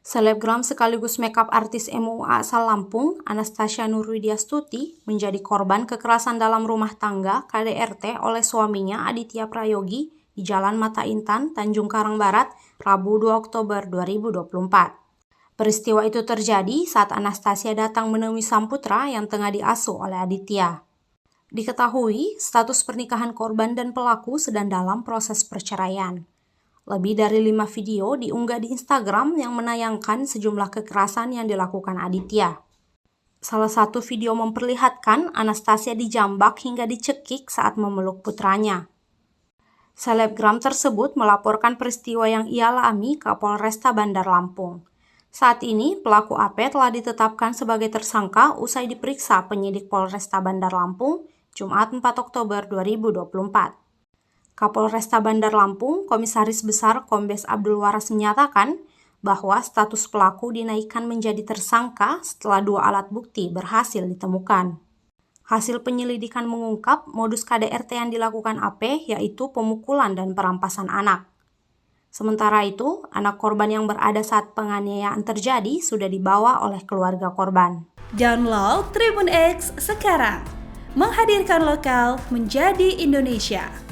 Selebgram sekaligus makeup artis MUA asal Lampung, Anastasia Nurwidiastuti, menjadi korban kekerasan dalam rumah tangga KDRT oleh suaminya Aditya Prayogi di Jalan Mata Intan, Tanjung Karang Barat, Rabu 2 Oktober 2024. Peristiwa itu terjadi saat Anastasia datang menemui sang putra yang tengah diasuh oleh Aditya. Diketahui, status pernikahan korban dan pelaku sedang dalam proses perceraian. Lebih dari 5 video diunggah di Instagram yang menayangkan sejumlah kekerasan yang dilakukan Aditya. Salah satu video memperlihatkan Anastasia dijambak hingga dicekik saat memeluk putranya. Selebgram tersebut melaporkan peristiwa yang ia alami ke Polresta Bandar Lampung. Saat ini, pelaku AP telah ditetapkan sebagai tersangka usai diperiksa penyidik Polresta Bandar Lampung, Jumat 4 Oktober 2024. Kapolresta Bandar Lampung, Komisaris Besar Kombes Abdul Waras menyatakan bahwa status pelaku dinaikkan menjadi tersangka setelah 2 alat bukti berhasil ditemukan. Hasil penyelidikan mengungkap modus KDRT yang dilakukan AP yaitu pemukulan dan perampasan anak. Sementara itu, anak korban yang berada saat penganiayaan terjadi sudah dibawa oleh keluarga korban. Download Tribun X sekarang, menghadirkan lokal menjadi Indonesia.